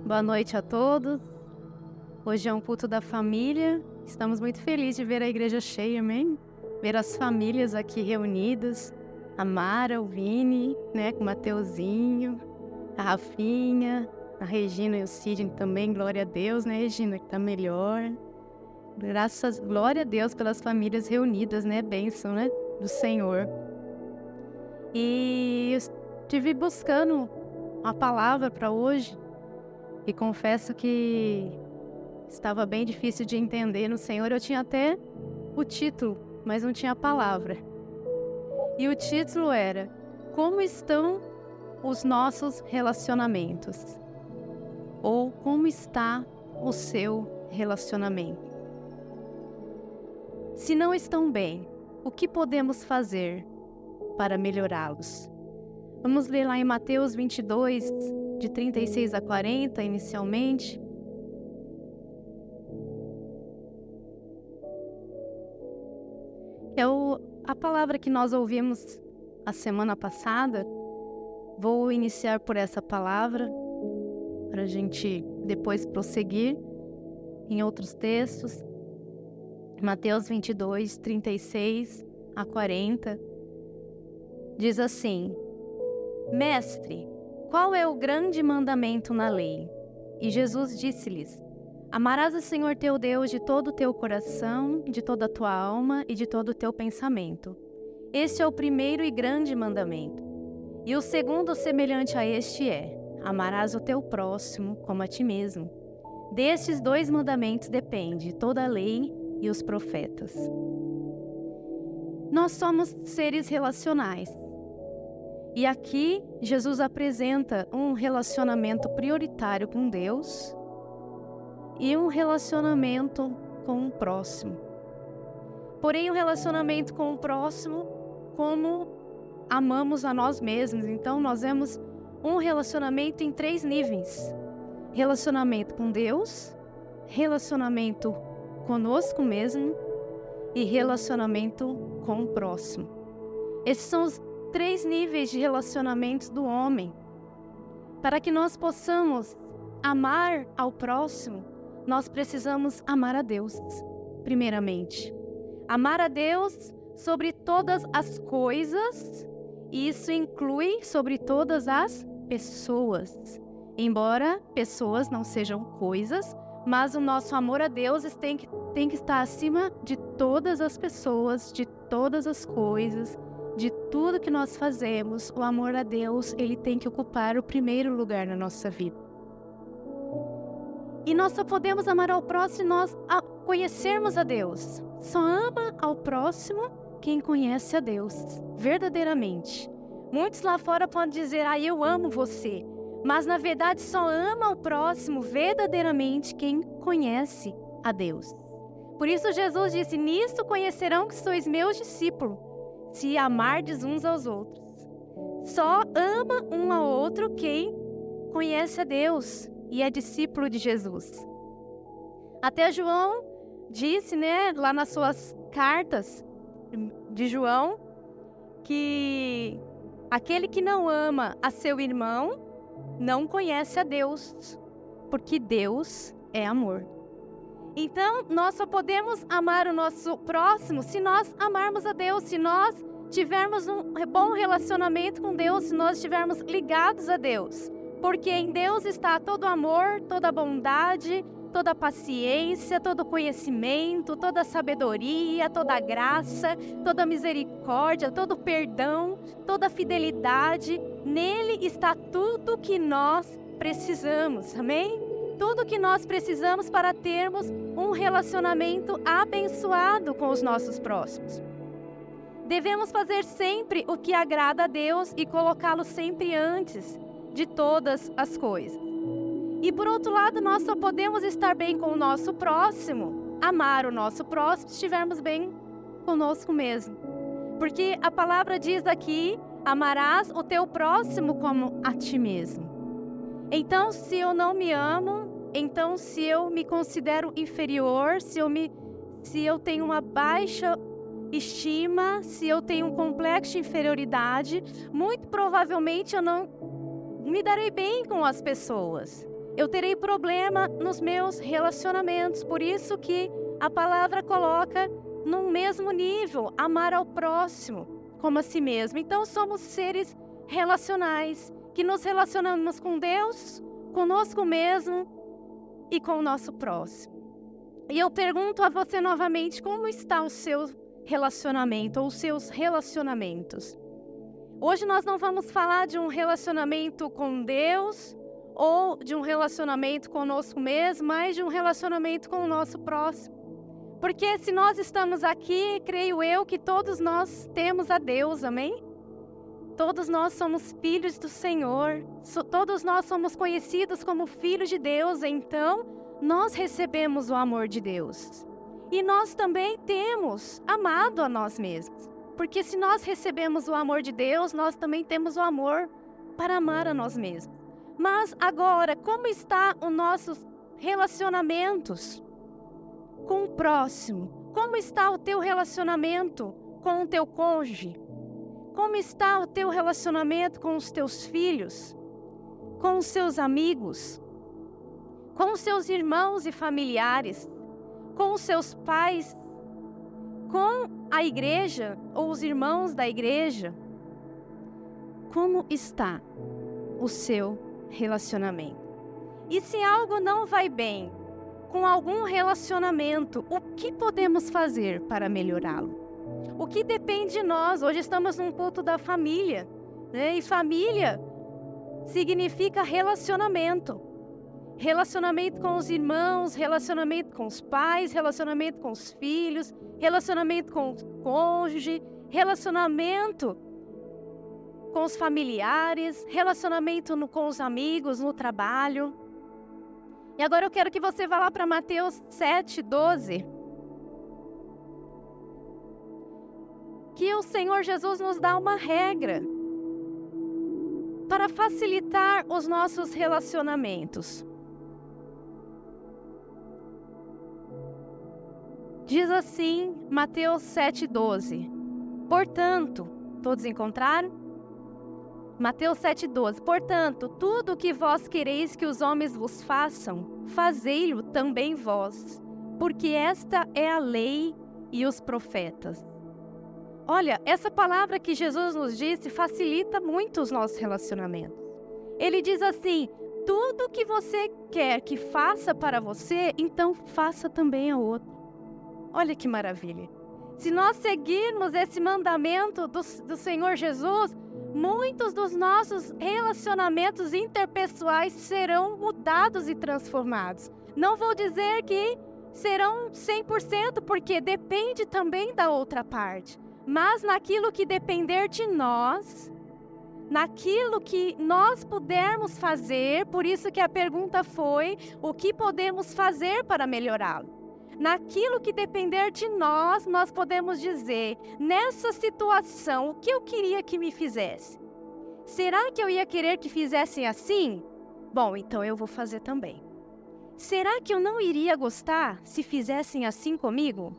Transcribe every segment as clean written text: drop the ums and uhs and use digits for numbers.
Boa noite a todos. Hoje é um culto da família. Estamos muito felizes de ver a igreja cheia, amém? Ver as famílias aqui reunidas. A Mara, o Vini, com o Mateuzinho, a Rafinha, a Regina e o Sidney também. Glória a Deus, Regina, que tá melhor. Glória a Deus pelas famílias reunidas, bênção, do Senhor. E eu estive buscando a palavra para hoje e confesso que estava bem difícil de entender no Senhor. Eu tinha até o título, mas não tinha a palavra. E o título era: Como estão os nossos relacionamentos? Ou como está o seu relacionamento? Se não estão bem, o que podemos fazer para melhorá-los? Vamos ler lá em Mateus 22, de 36 a 40, inicialmente. É a palavra que nós ouvimos a semana passada. Vou iniciar por essa palavra, para a gente depois prosseguir em outros textos. Mateus 22, 36 a 40, diz assim: Mestre, qual é o grande mandamento na lei? E Jesus disse-lhes: Amarás o Senhor teu Deus de todo o teu coração, de toda a tua alma e de todo o teu pensamento. Este é o primeiro e grande mandamento. E o segundo semelhante a este é: amarás o teu próximo como a ti mesmo. Destes dois mandamentos depende toda a lei e os profetas. Nós somos seres relacionais. E aqui Jesus apresenta um relacionamento prioritário com Deus e um relacionamento com o próximo. Porém, o relacionamento com o próximo, como amamos a nós mesmos. Então, nós vemos um relacionamento em 3 níveis: relacionamento com Deus, relacionamento conosco mesmo e relacionamento com o próximo. Esses são os 3 níveis de relacionamentos do homem. Para que nós possamos amar ao próximo, nós precisamos amar a Deus, primeiramente. Amar a Deus sobre todas as coisas, e isso inclui sobre todas as pessoas. Embora pessoas não sejam coisas, mas o nosso amor a Deus tem que estar acima de todas as pessoas, de todas as coisas, de tudo que nós fazemos. O amor a Deus, ele tem que ocupar o primeiro lugar na nossa vida. E nós só podemos amar ao próximo se nós conhecermos a Deus. Só ama ao próximo quem conhece a Deus, verdadeiramente. Muitos lá fora podem dizer: eu amo você. Mas na verdade só ama o próximo verdadeiramente quem conhece a Deus. Por isso Jesus disse: nisto conhecerão que sois meus discípulos, se amardes uns aos outros. Só ama um ao outro quem conhece a Deus e é discípulo de Jesus. Até João disse, lá nas suas cartas de João, que aquele que não ama a seu irmão não conhece a Deus, porque Deus é amor. Então, nós só podemos amar o nosso próximo se nós amarmos a Deus, se nós tivermos um bom relacionamento com Deus, se nós estivermos ligados a Deus. Porque em Deus está todo amor, toda bondade, toda paciência, todo conhecimento, toda sabedoria, toda graça, toda misericórdia, todo perdão, toda fidelidade. Nele está tudo que nós precisamos, amém? Tudo que nós precisamos para termos um relacionamento abençoado com os nossos próximos. Devemos fazer sempre o que agrada a Deus e colocá-lo sempre antes de todas as coisas. E por outro lado, nós só podemos estar bem com o nosso próximo, amar o nosso próximo, se estivermos bem conosco mesmo. Porque a palavra diz aqui: amarás o teu próximo como a ti mesmo. Então, se eu não me amo, então se eu me considero inferior, se eu tenho uma baixa estima, se eu tenho um complexo de inferioridade, muito provavelmente eu não me darei bem com as pessoas. Eu terei problema nos meus relacionamentos. Por isso que a palavra coloca no mesmo nível, amar ao próximo como a si mesmo. Então somos seres relacionais, que nos relacionamos com Deus, conosco mesmo e com o nosso próximo. E eu pergunto a você novamente, como está o seu relacionamento ou os seus relacionamentos? Hoje nós não vamos falar de um relacionamento com Deus ou de um relacionamento conosco mesmo, mas de um relacionamento com o nosso próximo. Porque se nós estamos aqui, creio eu que todos nós temos a Deus, amém? Todos nós somos filhos do Senhor, todos nós somos conhecidos como filhos de Deus, então nós recebemos o amor de Deus. E nós também temos amado a nós mesmos. Porque se nós recebemos o amor de Deus, nós também temos o amor para amar a nós mesmos. Mas agora, como estão os nossos relacionamentos com o próximo? Como está o teu relacionamento com o teu cônjuge? Como está o teu relacionamento com os teus filhos? Com os seus amigos? Com os seus irmãos e familiares? Com os seus pais? Com a igreja ou os irmãos da igreja? Como está o seu relacionamento? E se algo não vai bem com algum relacionamento, o que podemos fazer para melhorá-lo? O que depende de nós? Hoje estamos num culto da família, né? E família significa relacionamento. Relacionamento com os irmãos, relacionamento com os pais, relacionamento com os filhos, relacionamento com o cônjuge, relacionamento com os familiares, relacionamento com os amigos, no trabalho. E agora eu quero que você vá lá para Mateus 7:12. Que o Senhor Jesus nos dá uma regra para facilitar os nossos relacionamentos. Diz assim, Mateus 7:12. Portanto, todos encontraram? Mateus 7:12. Portanto, tudo o que vós quereis que os homens vos façam, fazei-lo também vós, porque esta é a lei e os profetas. Olha, essa palavra que Jesus nos disse facilita muito os nossos relacionamentos. Ele diz assim, tudo que você quer que faça para você, então faça também a outro. Olha que maravilha. Se nós seguirmos esse mandamento do Senhor Jesus, muitos dos nossos relacionamentos interpessoais serão mudados e transformados. Não vou dizer que serão 100%, porque depende também da outra parte. Mas naquilo que depender de nós, naquilo que nós pudermos fazer, por isso que a pergunta foi, o que podemos fazer para melhorá-lo? Naquilo que depender de nós, nós podemos dizer, nessa situação, o que eu queria que me fizesse? Será que eu ia querer que fizessem assim? Bom, então eu vou fazer também. Será que eu não iria gostar se fizessem assim comigo?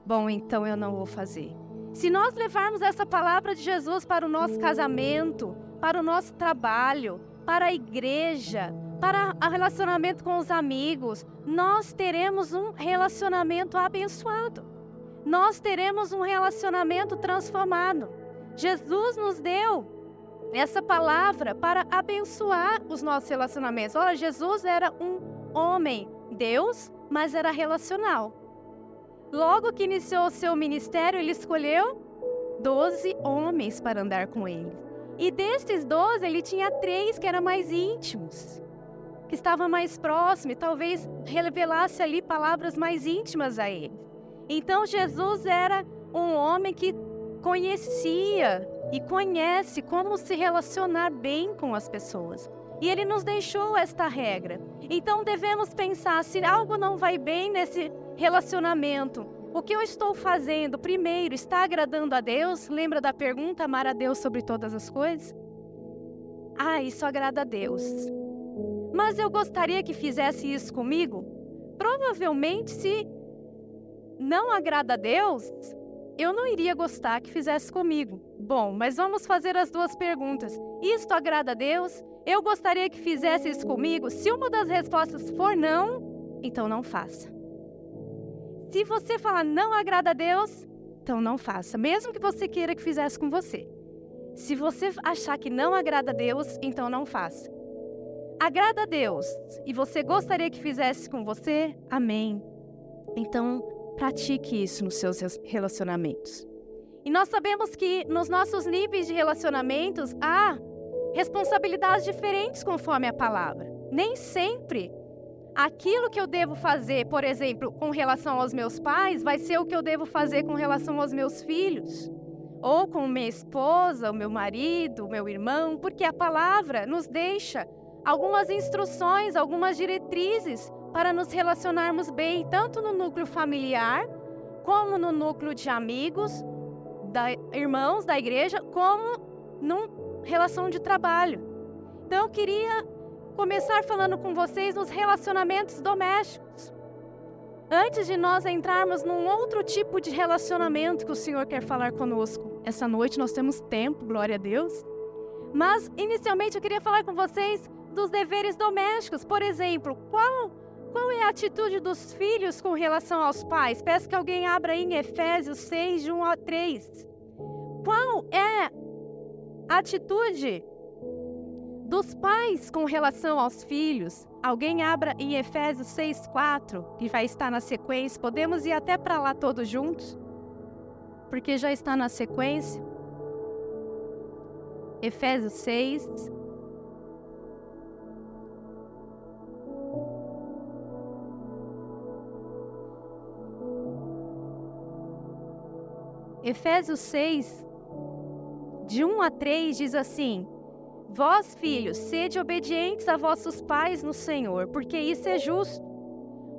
Bom, então eu não vou fazer. Se nós levarmos essa palavra de Jesus para o nosso casamento, para o nosso trabalho, para a igreja, para o relacionamento com os amigos, nós teremos um relacionamento abençoado. Nós teremos um relacionamento transformado. Jesus nos deu essa palavra para abençoar os nossos relacionamentos. Olha, Jesus era um homem, Deus, mas era relacional. Logo que iniciou o seu ministério, ele escolheu 12 homens para andar com ele. E desses 12, ele tinha 3 que eram mais íntimos, que estavam mais próximos, e talvez revelasse ali palavras mais íntimas a ele. Então, Jesus era um homem que conhecia e conhece como se relacionar bem com as pessoas. E ele nos deixou esta regra. Então, devemos pensar, se algo não vai bem nesse relacionamento, o que eu estou fazendo, primeiro, está agradando a Deus? Lembra da pergunta, amar a Deus sobre todas as coisas? Isso agrada a Deus. Mas eu gostaria que fizesse isso comigo? Provavelmente, se não agrada a Deus, eu não iria gostar que fizesse comigo. Bom, mas vamos fazer as duas perguntas. Isto agrada a Deus? Eu gostaria que fizesse isso comigo. Se uma das respostas for não, então não faça. Se você falar não agrada a Deus, então não faça, mesmo que você queira que fizesse com você. Se você achar que não agrada a Deus, então não faça. Agrada a Deus e você gostaria que fizesse com você? Amém. Então, pratique isso nos seus relacionamentos. E nós sabemos que nos nossos níveis de relacionamentos há responsabilidades diferentes conforme a palavra. Nem sempre aquilo que eu devo fazer, por exemplo, com relação aos meus pais, vai ser o que eu devo fazer com relação aos meus filhos. Ou com minha esposa, o meu marido, o meu irmão, porque a palavra nos deixa algumas instruções, algumas diretrizes para nos relacionarmos bem, tanto no núcleo familiar, como no núcleo de amigos, irmãos da igreja, como numa relação de trabalho. Então eu queria começar falando com vocês nos relacionamentos domésticos. Antes de nós entrarmos num outro tipo de relacionamento que o Senhor quer falar conosco. Essa noite nós temos tempo, glória a Deus. Mas, inicialmente, eu queria falar com vocês dos deveres domésticos. Por exemplo, qual é a atitude dos filhos com relação aos pais? Peço que alguém abra aí em Efésios 6, de 1 a 3. Qual é a atitude dos pais com relação aos filhos? Alguém abra em Efésios 6, 4, que vai estar na sequência. Podemos ir até para lá todos juntos? Porque já está na sequência. Efésios 6. Efésios 6, de 1 a 3, diz assim: Vós, filhos, sede obedientes a vossos pais no Senhor, porque isso é justo.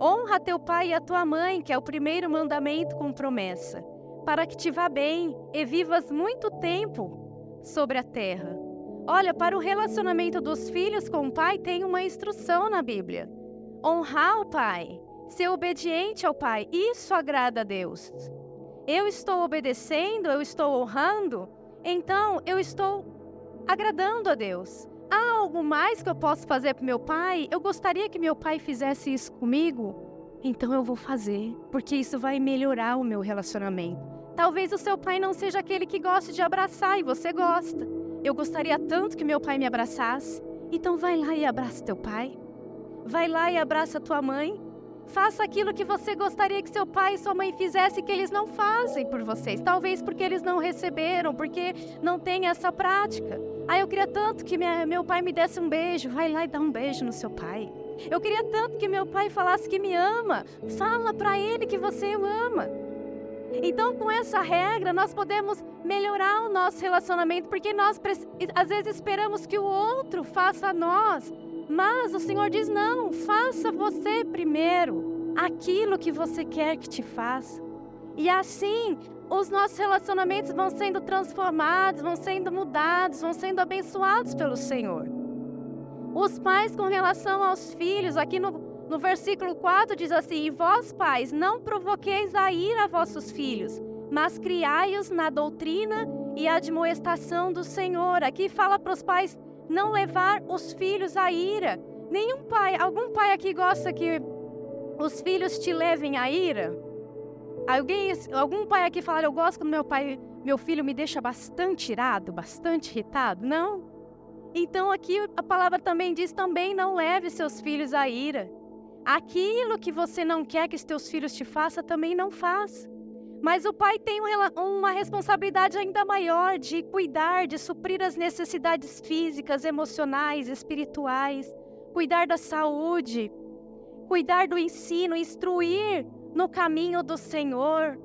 Honra teu pai e a tua mãe, que é o primeiro mandamento com promessa, para que te vá bem e vivas muito tempo sobre a terra. Olha, para o relacionamento dos filhos com o pai tem uma instrução na Bíblia. Honrar o pai, ser obediente ao pai, isso agrada a Deus. Eu estou obedecendo, eu estou honrando, então eu estou agradando a Deus. Há algo mais que eu posso fazer para meu pai? Eu gostaria que meu pai fizesse isso comigo? Então eu vou fazer, porque isso vai melhorar o meu relacionamento. Talvez o seu pai não seja aquele que gosta de abraçar e você gosta. Eu gostaria tanto que meu pai me abraçasse. Então vai lá e abraça teu pai. Vai lá e abraça tua mãe. Faça aquilo que você gostaria que seu pai e sua mãe fizessem, que eles não fazem por vocês. Talvez porque eles não receberam, porque não têm essa prática. Eu queria tanto que meu pai me desse um beijo. Vai lá e dá um beijo no seu pai. Eu queria tanto que meu pai falasse que me ama. Fala para ele que você o ama. Então, com essa regra, nós podemos melhorar o nosso relacionamento, porque nós às vezes esperamos que o outro faça a nós. Mas o Senhor diz, não, faça você primeiro aquilo que você quer que te faça. E assim, os nossos relacionamentos vão sendo transformados, vão sendo mudados, vão sendo abençoados pelo Senhor. Os pais com relação aos filhos, aqui no versículo 4 diz assim: E vós, pais, não provoqueis a ira a vossos filhos, mas criai-os na doutrina e admoestação do Senhor. Aqui fala para os pais não levar os filhos à ira. Algum pai aqui gosta que os filhos te levem à ira? Algum pai aqui fala, eu gosto quando meu filho me deixa bastante irado, bastante irritado? Não? Então aqui a palavra também diz, também não leve seus filhos à ira. Aquilo que você não quer que os teus filhos te façam, também não faça. Mas o pai tem uma responsabilidade ainda maior de cuidar, de suprir as necessidades físicas, emocionais, espirituais, cuidar da saúde, cuidar do ensino, instruir no caminho do Senhor.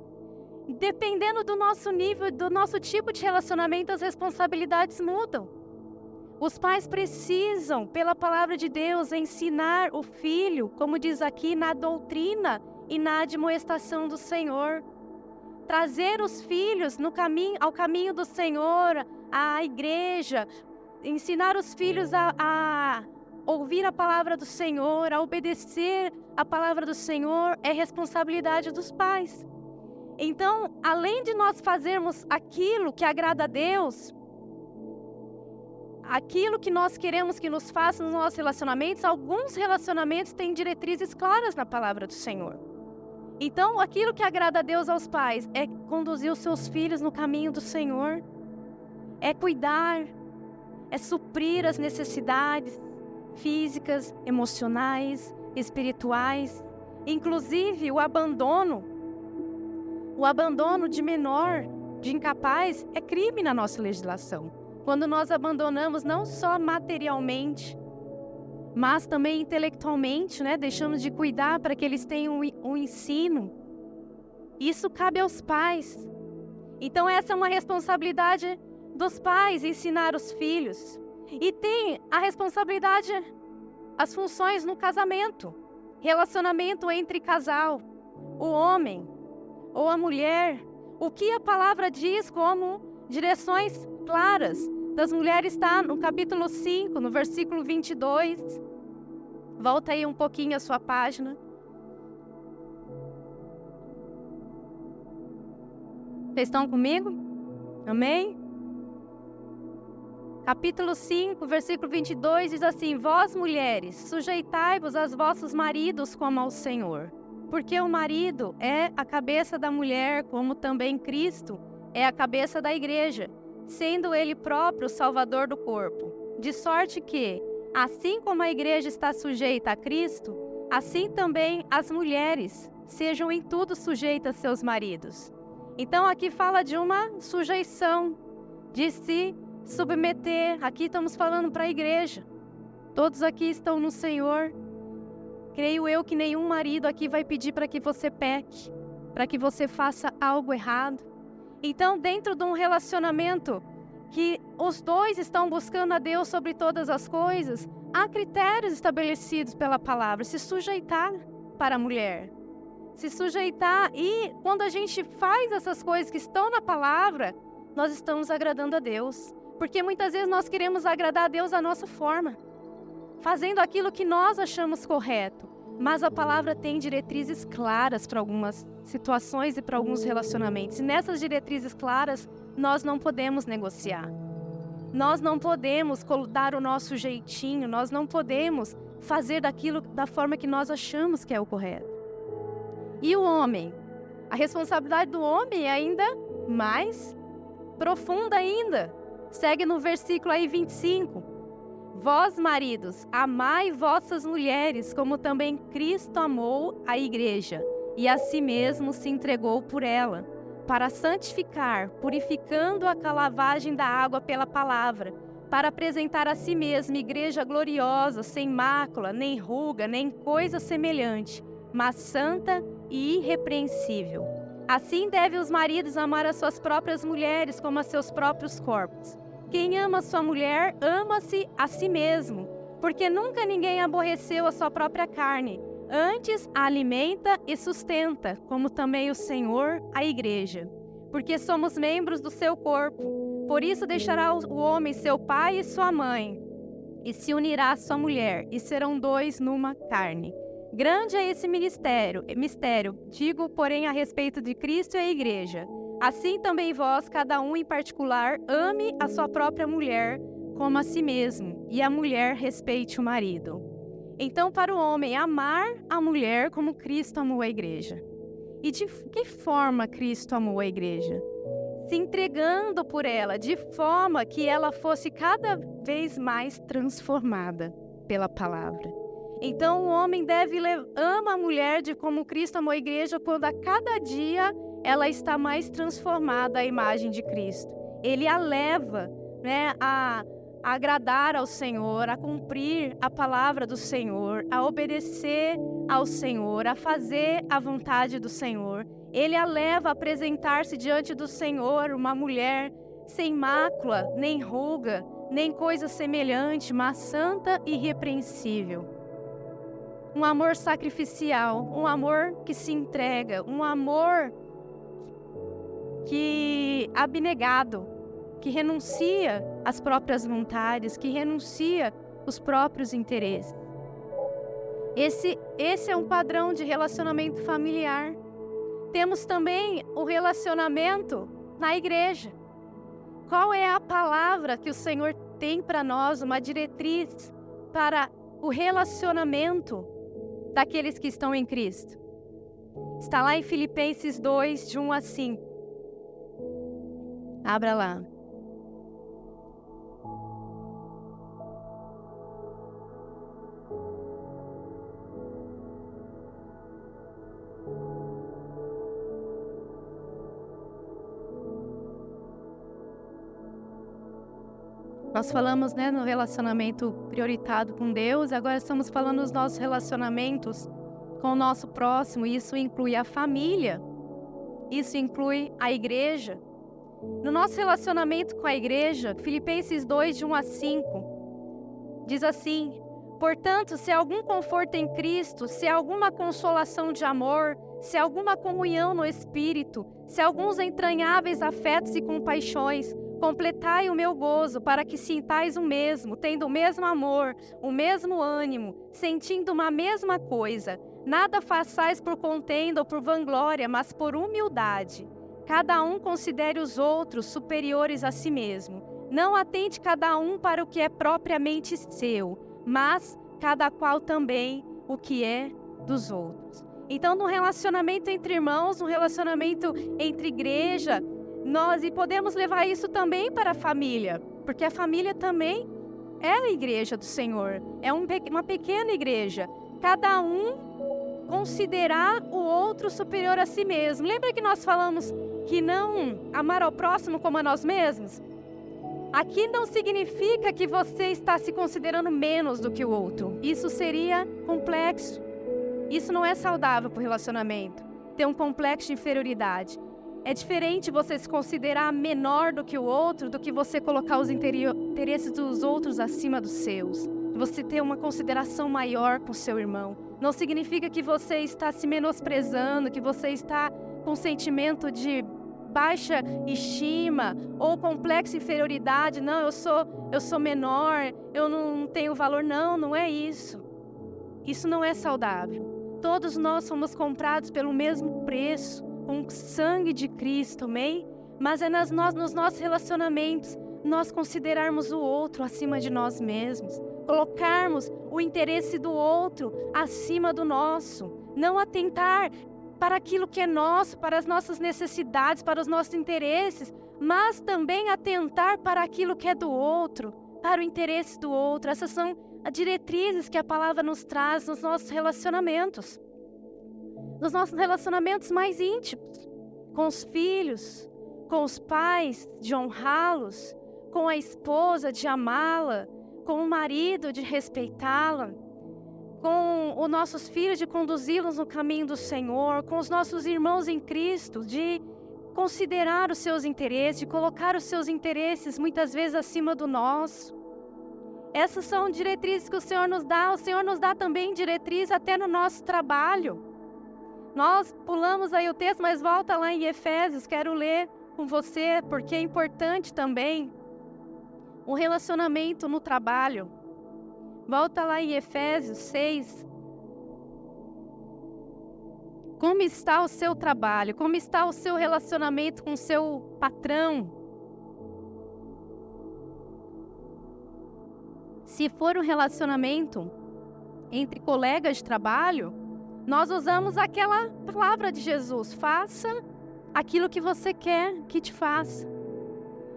Dependendo do nosso nível, do nosso tipo de relacionamento, as responsabilidades mudam. Os pais precisam, pela palavra de Deus, ensinar o filho, como diz aqui, na doutrina e na admoestação do Senhor. Trazer os filhos ao caminho do Senhor, à igreja, ensinar os filhos a ouvir a palavra do Senhor, a obedecer a palavra do Senhor, é responsabilidade dos pais. Então, além de nós fazermos aquilo que agrada a Deus, aquilo que nós queremos que nos faça nos nossos relacionamentos, alguns relacionamentos têm diretrizes claras na palavra do Senhor. Então, aquilo que agrada a Deus aos pais é conduzir os seus filhos no caminho do Senhor, é cuidar, é suprir as necessidades físicas, emocionais, espirituais, inclusive o abandono de menor, de incapaz, é crime na nossa legislação. Quando nós abandonamos não só materialmente, mas também intelectualmente, né? Deixamos de cuidar para que eles tenham um ensino. Isso cabe aos pais. Então essa é uma responsabilidade dos pais, ensinar os filhos. E tem a responsabilidade, as funções no casamento. Relacionamento entre casal, o homem ou a mulher. O que a palavra diz como direções claras das mulheres está no capítulo 5, no versículo 22. Volta aí um pouquinho a sua página. Vocês estão comigo? Amém? Capítulo 5, versículo 22 diz assim: Vós, mulheres, sujeitai-vos aos vossos maridos como ao Senhor. Porque o marido é a cabeça da mulher, como também Cristo é a cabeça da igreja, sendo ele próprio o salvador do corpo. De sorte que, assim como a igreja está sujeita a Cristo, assim também as mulheres sejam em tudo sujeitas a seus maridos. Então aqui fala de uma sujeição, de se submeter. Aqui estamos falando para a igreja. Todos aqui estão no Senhor. Creio eu que nenhum marido aqui vai pedir para que você peque, para que você faça algo errado. Então, dentro de um relacionamento que os dois estão buscando a Deus sobre todas as coisas, há critérios estabelecidos pela palavra. Se sujeitar para a mulher. Se sujeitar, e quando a gente faz essas coisas que estão na palavra, nós estamos agradando a Deus. Porque muitas vezes nós queremos agradar a Deus da nossa forma, fazendo aquilo que nós achamos correto. Mas a palavra tem diretrizes claras para algumas situações e para alguns relacionamentos. E nessas diretrizes claras, nós não podemos negociar. Nós não podemos dar o nosso jeitinho, nós não podemos fazer daquilo da forma que nós achamos que é o correto. E o homem? A responsabilidade do homem é ainda mais profunda ainda. Segue no versículo aí 25. Vós, maridos, amai vossas mulheres, como também Cristo amou a igreja, e a si mesmo se entregou por ela, para santificar, purificando-a com a lavagem da água pela palavra, para apresentar a si mesmo igreja gloriosa, sem mácula, nem ruga, nem coisa semelhante, mas santa e irrepreensível. Assim devem os maridos amar as suas próprias mulheres como a seus próprios corpos. Quem ama sua mulher, ama-se a si mesmo, porque nunca ninguém aborreceu a sua própria carne, antes a alimenta e sustenta, como também o Senhor a igreja, porque somos membros do seu corpo. Por isso deixará o homem seu pai e sua mãe, e se unirá à sua mulher, e serão dois numa carne. Grande é esse mistério, digo, porém, a respeito de Cristo e a igreja. Assim também vós, cada um em particular, ame a sua própria mulher como a si mesmo, e a mulher respeite o marido. Então, para o homem, amar a mulher como Cristo amou a igreja. E de que forma Cristo amou a igreja? Se entregando por ela, de forma que ela fosse cada vez mais transformada pela palavra. Então, o homem ama a mulher de como Cristo amou a igreja, quando a cada dia ela está mais transformada à imagem de Cristo. Ele a leva, né, a agradar ao Senhor, a cumprir a palavra do Senhor, a obedecer ao Senhor, a fazer a vontade do Senhor. Ele a leva a apresentar-se diante do Senhor, uma mulher sem mácula, nem ruga, nem coisa semelhante, mas santa e irrepreensível. Um amor sacrificial, um amor que se entrega, um amor que abnegado, que renuncia às próprias vontades, que renuncia os próprios interesses. Esse é um padrão de relacionamento familiar. Temos também o relacionamento na igreja. Qual é a palavra que o Senhor tem para nós uma diretriz para o relacionamento daqueles que estão em Cristo. Está lá em Filipenses 2, de 1 a 5. Abra lá. Nós falamos, no relacionamento prioritado com Deus, agora estamos falando dos nossos relacionamentos com o nosso próximo. Isso inclui a família, isso inclui a igreja. No nosso relacionamento com a igreja, Filipenses 2, de 1 a 5, diz assim: portanto, se há algum conforto em Cristo, se há alguma consolação de amor, se há alguma comunhão no Espírito, se há alguns entranháveis afetos e compaixões, completai o meu gozo, para que sintais o mesmo, tendo o mesmo amor, o mesmo ânimo, sentindo uma mesma coisa. Nada façais por contenda ou por vanglória, mas por humildade. Cada um considere os outros superiores a si mesmo. Não atente cada um para o que é propriamente seu, mas cada qual também o que é dos outros. Então, no relacionamento entre irmãos, no relacionamento entre igreja, e podemos levar isso também para a família, porque a família também é a igreja do Senhor, é uma pequena igreja. Cada um considerar o outro superior a si mesmo. Lembra que nós falamos que não amar ao próximo como a nós mesmos? Aqui não significa que você está se considerando menos do que o outro. Isso seria complexo. Isso não é saudável para o relacionamento, ter um complexo de inferioridade. É diferente você se considerar menor do que o outro, do que você colocar os interesses dos outros acima dos seus. Você ter uma consideração maior com o seu irmão. Não significa que você está se menosprezando, que você está com sentimento de baixa estima ou complexo de inferioridade. Não, eu sou menor, eu não tenho valor. Não, não é isso. Isso não é saudável. Todos nós somos comprados pelo mesmo preço, com o sangue de Cristo, amém? Mas é nos nossos relacionamentos, nós considerarmos o outro acima de nós mesmos, colocarmos o interesse do outro acima do nosso, não atentar para aquilo que é nosso, para as nossas necessidades, para os nossos interesses, mas também atentar para aquilo que é do outro, para o interesse do outro. Essas são as diretrizes que a palavra nos traz nos nossos relacionamentos. Nos nossos relacionamentos mais íntimos, com os filhos, com os pais, de honrá-los, com a esposa, de amá-la, com o marido, de respeitá-la, com os nossos filhos, de conduzi-los no caminho do Senhor, com os nossos irmãos em Cristo, de considerar os seus interesses, de colocar os seus interesses muitas vezes acima do nosso. Essas são diretrizes que o Senhor nos dá também diretrizes até no nosso trabalho. Nós pulamos aí o texto, mas volta lá em Efésios, quero ler com você, porque é importante também o relacionamento no trabalho. Volta lá em Efésios 6. Como está o seu trabalho? Como está o seu relacionamento com o seu patrão? Se for um relacionamento entre colegas de trabalho, nós usamos aquela palavra de Jesus: faça aquilo que você quer que te faça.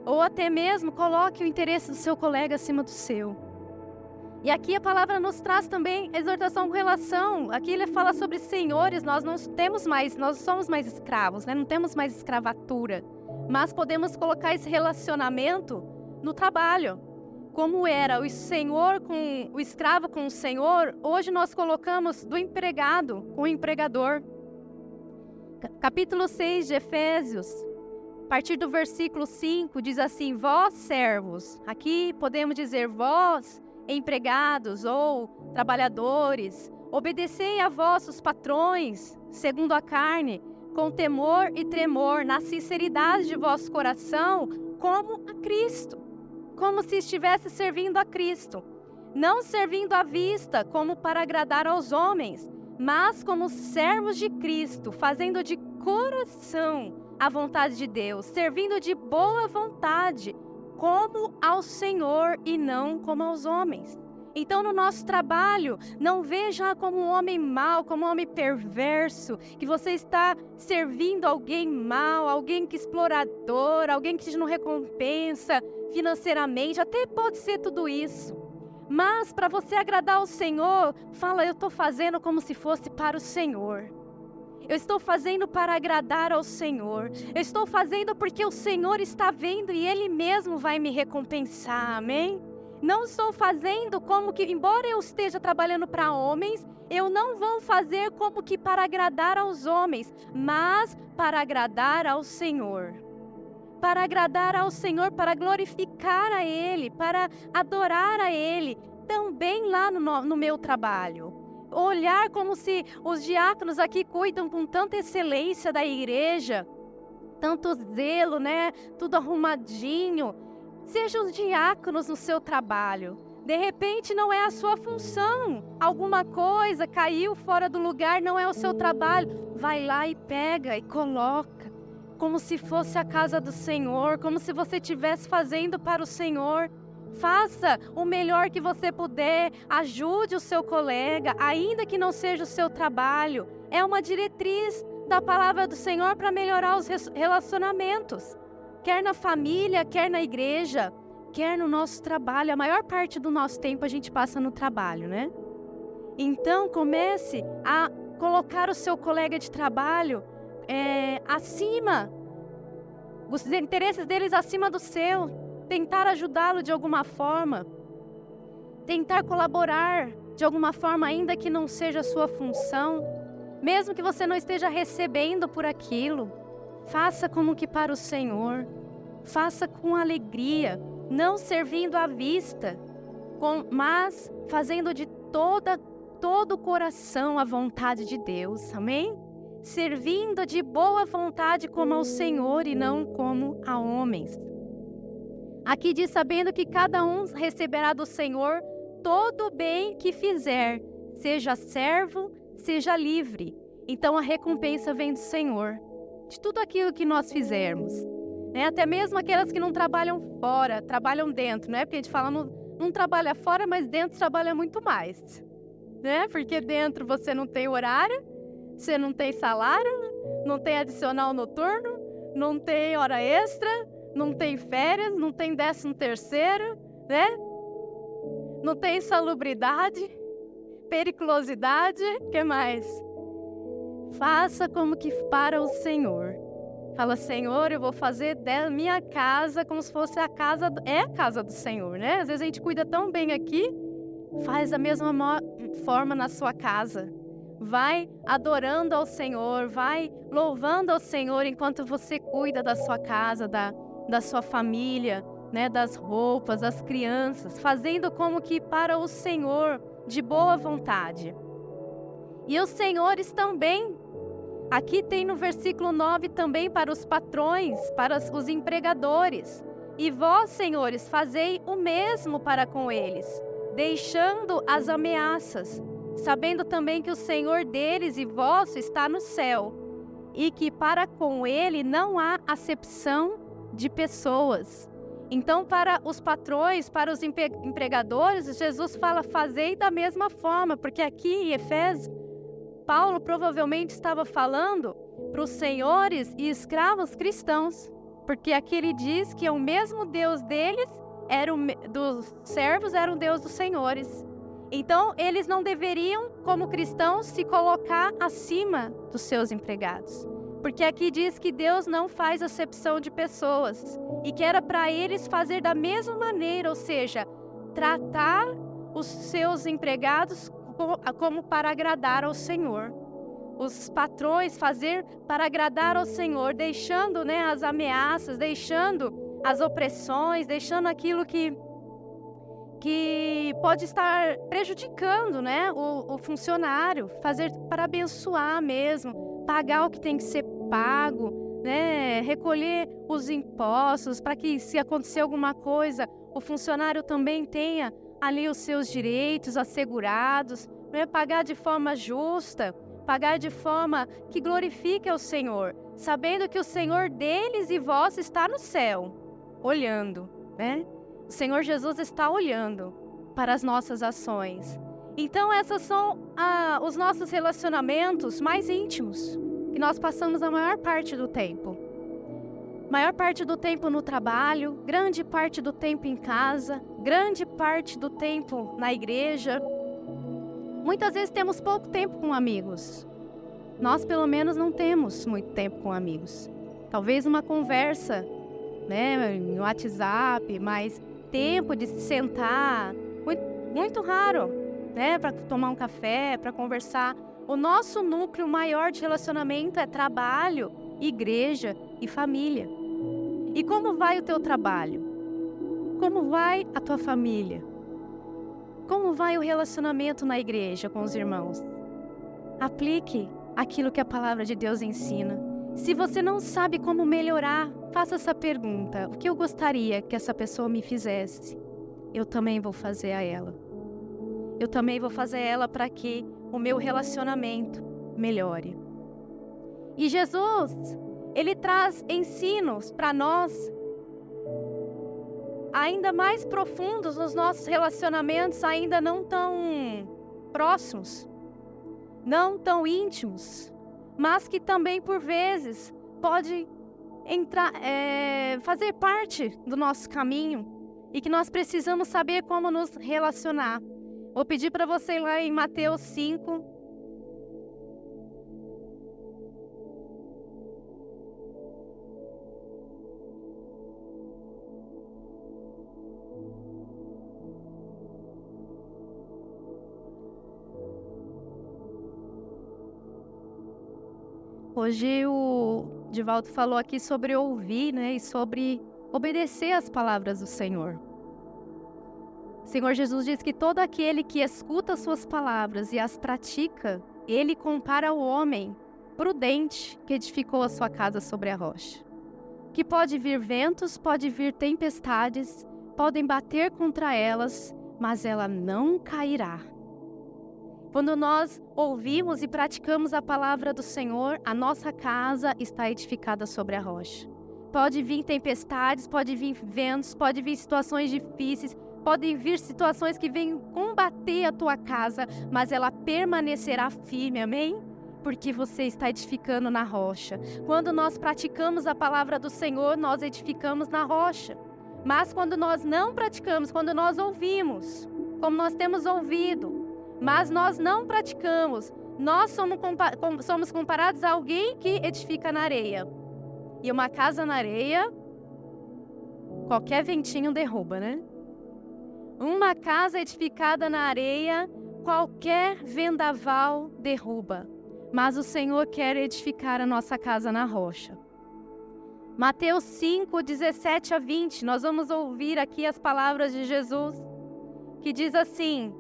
Ou até mesmo coloque o interesse do seu colega acima do seu. E aqui a palavra nos traz também exortação com relação. Aqui ele fala sobre senhores, nós somos mais escravos, não temos mais escravatura. Mas podemos colocar esse relacionamento no trabalho. Como era o senhor com o escravo com o senhor, hoje nós colocamos do empregado com o empregador. Capítulo 6 de Efésios, a partir do versículo 5, diz assim: vós servos, aqui podemos dizer vós empregados ou trabalhadores, obedecei a vossos patrões, segundo a carne, com temor e tremor, na sinceridade de vosso coração, como a Cristo. Como se estivesse servindo a Cristo, não servindo à vista como para agradar aos homens, mas como servos de Cristo, fazendo de coração a vontade de Deus, servindo de boa vontade, como ao Senhor e não como aos homens. Então, no nosso trabalho, não veja como um homem mau, como um homem perverso, que você está servindo alguém mau, alguém que é explorador, alguém que não recompensa financeiramente, até pode ser tudo isso. Mas, para você agradar ao Senhor, fala, eu estou fazendo como se fosse para o Senhor. Eu estou fazendo para agradar ao Senhor. Eu estou fazendo porque o Senhor está vendo e Ele mesmo vai me recompensar, amém? Não estou fazendo como que, embora eu esteja trabalhando para homens, eu não vou fazer como que para agradar aos homens, mas para agradar ao Senhor. Para agradar ao Senhor, para glorificar a Ele, para adorar a Ele, também lá no meu trabalho. Olhar como se os diáconos aqui cuidam com tanta excelência da igreja, tanto zelo, né? Tudo arrumadinho. Sejam os diáconos no seu trabalho. De repente não é a sua função. Alguma coisa caiu fora do lugar, não é o seu trabalho. Vai lá e pega e coloca. Como se fosse a casa do Senhor, como se você estivesse fazendo para o Senhor. Faça o melhor que você puder, ajude o seu colega, ainda que não seja o seu trabalho. É uma diretriz da palavra do Senhor para melhorar os relacionamentos. Quer na família, quer na igreja, quer no nosso trabalho. A maior parte do nosso tempo a gente passa no trabalho, né? Então comece a colocar o seu colega de trabalho acima, os interesses deles acima do seu, tentar ajudá-lo de alguma forma, tentar colaborar de alguma forma, ainda que não seja a sua função, mesmo que você não esteja recebendo por aquilo, faça como que para o Senhor, faça com alegria, não servindo à vista, mas fazendo de todo o coração a vontade de Deus, amém? Servindo de boa vontade como ao Senhor e não como a homens. Aqui diz, sabendo que cada um receberá do Senhor todo o bem que fizer, seja servo, seja livre. Então a recompensa vem do Senhor, de tudo aquilo que nós fizermos. Até mesmo aquelas que não trabalham fora, trabalham dentro, né? Porque a gente fala, não trabalha fora, mas dentro trabalha muito mais. Né? Porque dentro você não tem horário, você não tem salário, não tem adicional noturno, não tem hora extra, não tem férias, não tem 13º, né? Não tem salubridade, periculosidade, o que mais? Faça como que para o Senhor. Fala, Senhor, eu vou fazer da minha casa como se fosse a casa do Senhor, né? Às vezes a gente cuida tão bem aqui, faz da mesma forma na sua casa. Vai adorando ao Senhor, vai louvando ao Senhor enquanto você cuida da sua casa, da sua família, né, das roupas, das crianças, fazendo como que para o Senhor, de boa vontade. E os senhores também, aqui tem no versículo 9 também para os patrões, para os empregadores. E vós, senhores, fazei o mesmo para com eles, deixando as ameaças, sabendo também que o Senhor deles e vosso está no céu, e que para com ele não há acepção de pessoas. Então, para os patrões, para os empregadores, Jesus fala, fazei da mesma forma, porque aqui em Efésios, Paulo provavelmente estava falando para os senhores e escravos cristãos, porque aqui ele diz que o mesmo Deus deles, dos servos, era o Deus dos senhores. Então, eles não deveriam, como cristãos, se colocar acima dos seus empregados. Porque aqui diz que Deus não faz acepção de pessoas. E que era para eles fazer da mesma maneira, ou seja, tratar os seus empregados como para agradar ao Senhor. Os patrões fazer para agradar ao Senhor, deixando, né, as ameaças, deixando as opressões, deixando aquilo que pode estar prejudicando, né, o funcionário, fazer para abençoar mesmo, pagar o que tem que ser pago, né, recolher os impostos para que, se acontecer alguma coisa, o funcionário também tenha ali os seus direitos assegurados, né, pagar de forma justa, pagar de forma que glorifique ao Senhor, sabendo que o Senhor deles e vós está no céu, olhando. né? O Senhor Jesus está olhando para as nossas ações. Então, esses são os nossos relacionamentos mais íntimos, que nós passamos a maior parte do tempo. Maior parte do tempo no trabalho, grande parte do tempo em casa, grande parte do tempo na igreja. Muitas vezes temos pouco tempo com amigos. Nós, pelo menos, não temos muito tempo com amigos. Talvez uma conversa, né, no WhatsApp, mas tempo de se sentar, muito raro, né, para tomar um café, para conversar. O nosso núcleo maior de relacionamento é trabalho, igreja e família. E como vai o teu trabalho? Como vai a tua família? Como vai o relacionamento na igreja com os irmãos? Aplique aquilo que a palavra de Deus ensina. Se você não sabe como melhorar, faça essa pergunta. O que eu gostaria que essa pessoa me fizesse? Eu também vou fazer a ela. Eu também vou fazer ela para que o meu relacionamento melhore. E Jesus, Ele traz ensinos para nós ainda mais profundos nos nossos relacionamentos, ainda não tão próximos, não tão íntimos, mas que também por vezes pode fazer parte do nosso caminho e que nós precisamos saber como nos relacionar. Vou pedir para você ir lá em Mateus 5. Hoje o Divaldo falou aqui sobre ouvir, né, e sobre obedecer às palavras do Senhor. O Senhor Jesus diz que todo aquele que escuta suas palavras e as pratica, Ele compara o homem prudente que edificou a sua casa sobre a rocha. Que pode vir ventos, pode vir tempestades, podem bater contra elas, mas ela não cairá. Quando nós ouvimos e praticamos a palavra do Senhor, a nossa casa está edificada sobre a rocha. Pode vir tempestades, pode vir ventos, pode vir situações difíceis, podem vir situações que venham combater a tua casa, mas ela permanecerá firme, amém? Porque você está edificando na rocha. Quando nós praticamos a palavra do Senhor, nós edificamos na rocha. Mas quando nós não praticamos, quando nós ouvimos, como nós temos ouvido, mas nós não praticamos, nós somos comparados a alguém que edifica na areia. E uma casa na areia, qualquer ventinho derruba, né? Uma casa edificada na areia, qualquer vendaval derruba. Mas o Senhor quer edificar a nossa casa na rocha. Mateus 5, 17 a 20, nós vamos ouvir aqui as palavras de Jesus, que diz assim: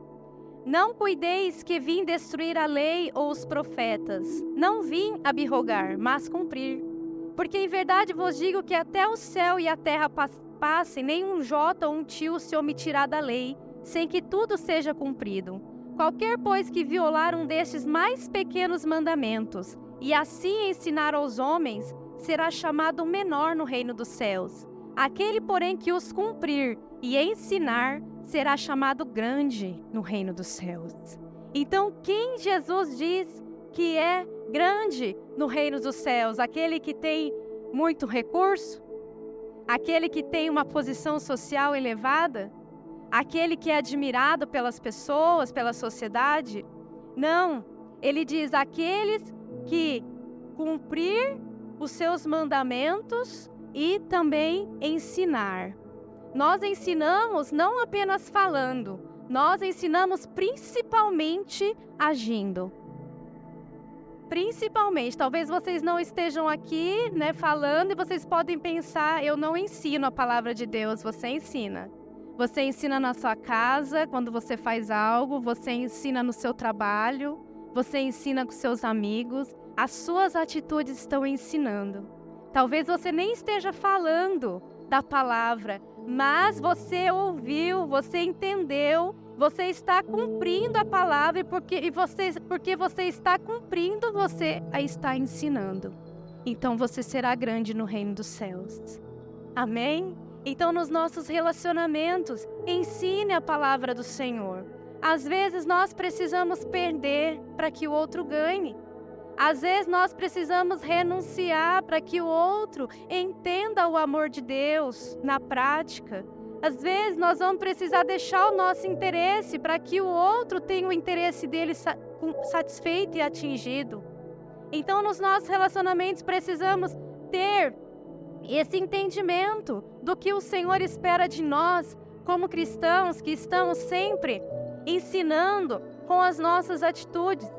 Não cuideis que vim destruir a lei ou os profetas. Não vim abrogar, mas cumprir. Porque em verdade vos digo que até o céu e a terra passem, nem um jota ou um tio se omitirá da lei, sem que tudo seja cumprido. Qualquer, pois, que violar um destes mais pequenos mandamentos, e assim ensinar aos homens, será chamado menor no reino dos céus. Aquele, porém, que os cumprir e ensinar, será chamado grande no reino dos céus. Então, quem Jesus diz que é grande no reino dos céus? Aquele que tem muito recurso? Aquele que tem uma posição social elevada? Aquele que é admirado pelas pessoas, pela sociedade? Não, ele diz aqueles que cumprir os seus mandamentos e também ensinar. Nós ensinamos não apenas falando, nós ensinamos principalmente agindo. Principalmente, talvez vocês não estejam aqui, né, falando e vocês podem pensar, eu não ensino a palavra de Deus, você ensina. Você ensina na sua casa, quando você faz algo, você ensina no seu trabalho, você ensina com seus amigos, as suas atitudes estão ensinando. Talvez você nem esteja falando da palavra, mas você ouviu, você entendeu, você está cumprindo a palavra e porque você está cumprindo, você a está ensinando. Então você será grande no reino dos céus. Amém? Então, nos nossos relacionamentos, ensine a palavra do Senhor. Às vezes, nós precisamos perder para que o outro ganhe. Às vezes, nós precisamos renunciar para que o outro entenda o amor de Deus na prática. Às vezes, nós vamos precisar deixar o nosso interesse para que o outro tenha o interesse dele satisfeito e atingido. Então, nos nossos relacionamentos, precisamos ter esse entendimento do que o Senhor espera de nós, como cristãos que estamos sempre ensinando com as nossas atitudes.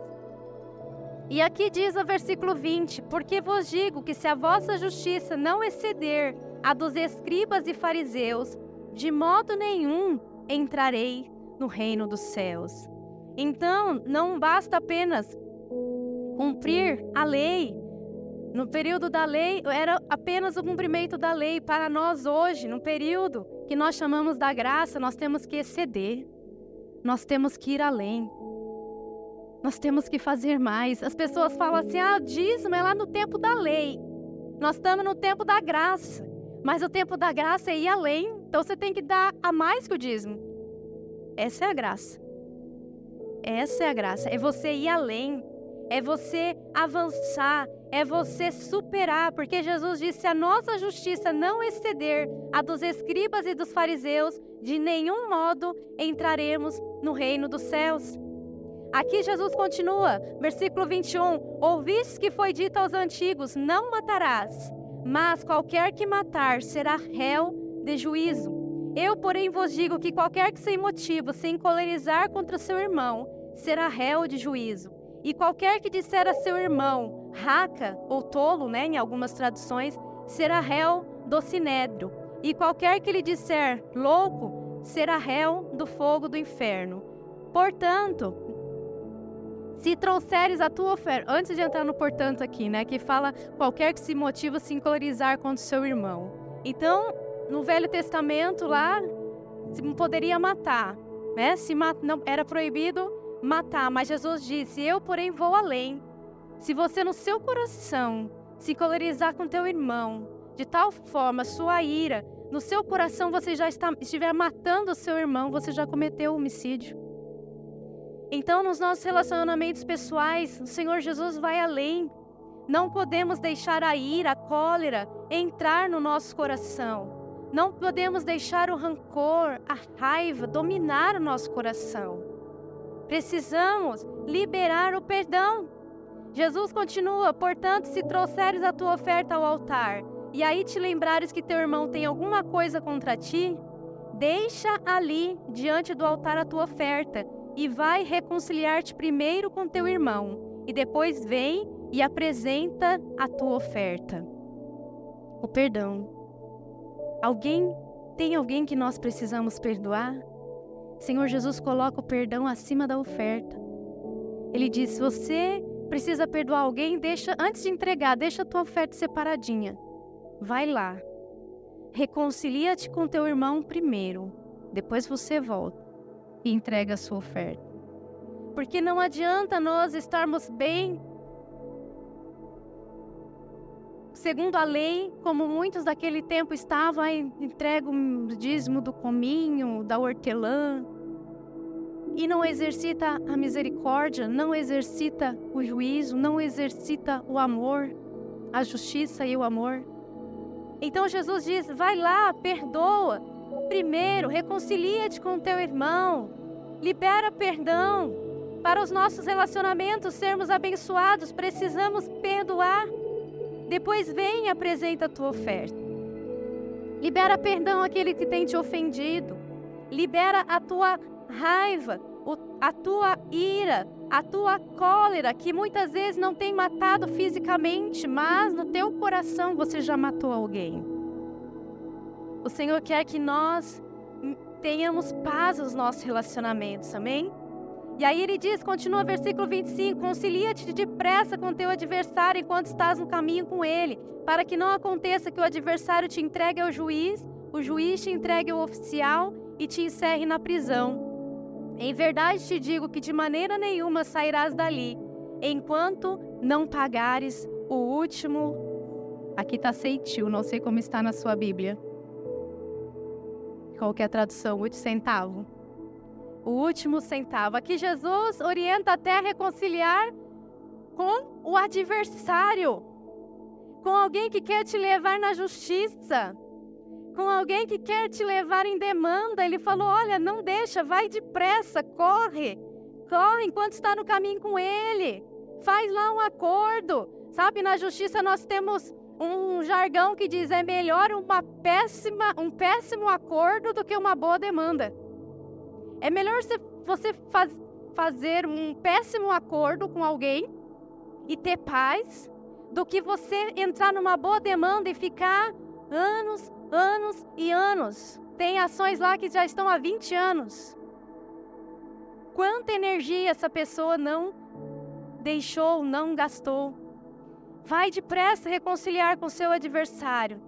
E aqui diz o versículo 20: porque vos digo que se a vossa justiça não exceder a dos escribas e fariseus, de modo nenhum entrarei no reino dos céus. Então, não basta apenas cumprir a lei. No período da lei, era apenas o cumprimento da lei. Para nós hoje, no período que nós chamamos da graça, nós temos que exceder. Nós temos que ir além. Nós temos que fazer mais. As pessoas falam assim, o dízimo é lá no tempo da lei. Nós estamos no tempo da graça. Mas o tempo da graça é ir além. Então você tem que dar a mais que o dízimo. Essa é a graça. Essa é a graça. É você ir além. É você avançar. É você superar. Porque Jesus disse, se a nossa justiça não exceder a dos escribas e dos fariseus, de nenhum modo entraremos no reino dos céus. Aqui Jesus continua, versículo 21. Ouvistes que foi dito aos antigos, não matarás. Mas qualquer que matar será réu de juízo. Eu, porém, vos digo que qualquer que sem motivo se encolerizar contra seu irmão, será réu de juízo. E qualquer que disser a seu irmão, raca ou tolo, em algumas traduções, será réu do sinédrio. E qualquer que lhe disser louco, será réu do fogo do inferno. Portanto, se trouxeres a tua oferta, antes de entrar no portanto aqui, que fala qualquer que se motiva se encolerizar contra o seu irmão. Então, no Velho Testamento lá, se poderia matar, não, era proibido matar, mas Jesus disse, eu porém vou além. Se você no seu coração se encolerizar com teu irmão, de tal forma, sua ira, no seu coração você já estiver matando o seu irmão, você já cometeu homicídio. Então, nos nossos relacionamentos pessoais, o Senhor Jesus vai além. Não podemos deixar a ira, a cólera entrar no nosso coração. Não podemos deixar o rancor, a raiva dominar o nosso coração. Precisamos liberar o perdão. Jesus continua, portanto, se trouxeres a tua oferta ao altar, e aí te lembrares que teu irmão tem alguma coisa contra ti, deixa ali, diante do altar, a tua oferta, e vai reconciliar-te primeiro com teu irmão, e depois vem e apresenta a tua oferta. O perdão. Tem alguém que nós precisamos perdoar? Senhor Jesus coloca o perdão acima da oferta. Ele diz, se você precisa perdoar alguém, antes de entregar, deixa a tua oferta separadinha. Vai lá. Reconcilia-te com teu irmão primeiro. Depois você volta e entrega a sua oferta. Porque não adianta nós estarmos bem segundo a lei, como muitos daquele tempo estavam, entrega o dízimo do cominho, da hortelã, e não exercita a misericórdia, não exercita o juízo, não exercita o amor, a justiça e o amor. Então Jesus diz, vai lá, perdoa. Primeiro, reconcilia-te com o teu irmão, libera perdão. Para os nossos relacionamentos sermos abençoados, precisamos perdoar. Depois vem e apresenta a tua oferta. Libera perdão àquele que tem te ofendido. Libera a tua raiva, a tua ira, a tua cólera, que muitas vezes não tem matado fisicamente, mas no teu coração você já matou alguém. O Senhor quer que nós tenhamos paz nos nossos relacionamentos, amém? E aí ele diz, continua versículo 25, concilia-te depressa com teu adversário enquanto estás no caminho com ele, para que não aconteça que o adversário te entregue ao juiz, o juiz te entregue ao oficial e te encerre na prisão. Em verdade te digo que de maneira nenhuma sairás dali, enquanto não pagares o último... Aqui está ceitil, não sei como está na sua Bíblia. Qual que é a tradução? O último centavo. O último centavo. Aqui Jesus orienta até a reconciliar com o adversário, com alguém que quer te levar na justiça, com alguém que quer te levar em demanda. Ele falou, olha, não deixa, vai depressa, corre enquanto está no caminho com ele, faz lá um acordo. Sabe, na justiça nós temos um jargão que diz, é melhor um péssimo acordo do que uma boa demanda. É melhor você fazer um péssimo acordo com alguém e ter paz, do que você entrar numa boa demanda e ficar anos e anos. Tem ações lá que já estão há 20 anos. Quanta energia essa pessoa não deixou, não gastou. Vai depressa reconciliar com seu adversário.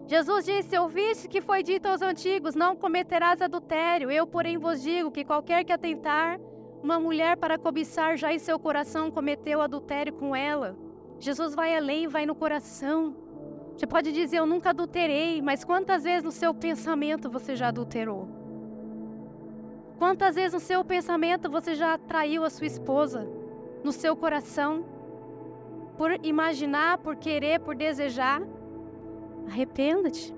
Jesus disse, ouviste que foi dito aos antigos, não cometerás adultério. Eu, porém, vos digo que qualquer que atentar uma mulher para cobiçar, já em seu coração cometeu adultério com ela. Jesus vai além, vai no coração. Você pode dizer, eu nunca adulterei, mas quantas vezes no seu pensamento você já adulterou? Quantas vezes no seu pensamento você já traiu a sua esposa? No seu coração? Por imaginar, por querer, por desejar? Arrependa-te.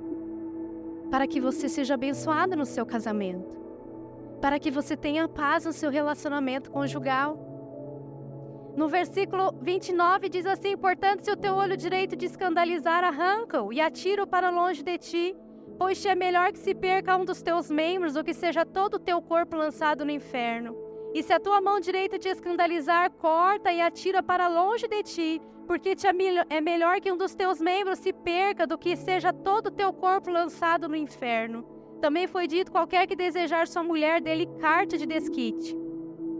Para que você seja abençoado no seu casamento. Para que você tenha paz no seu relacionamento conjugal. No versículo 29 diz assim, portanto, se o teu olho direito te escandalizar, arranca-o e atira-o para longe de ti, pois te é melhor que se perca um dos teus membros do que seja todo o teu corpo lançado no inferno. E se a tua mão direita te escandalizar, corta e atira para longe de ti, porque é melhor que um dos teus membros se perca do que seja todo o teu corpo lançado no inferno. Também foi dito, qualquer que desejar sua mulher, dê-lhe carta de desquite.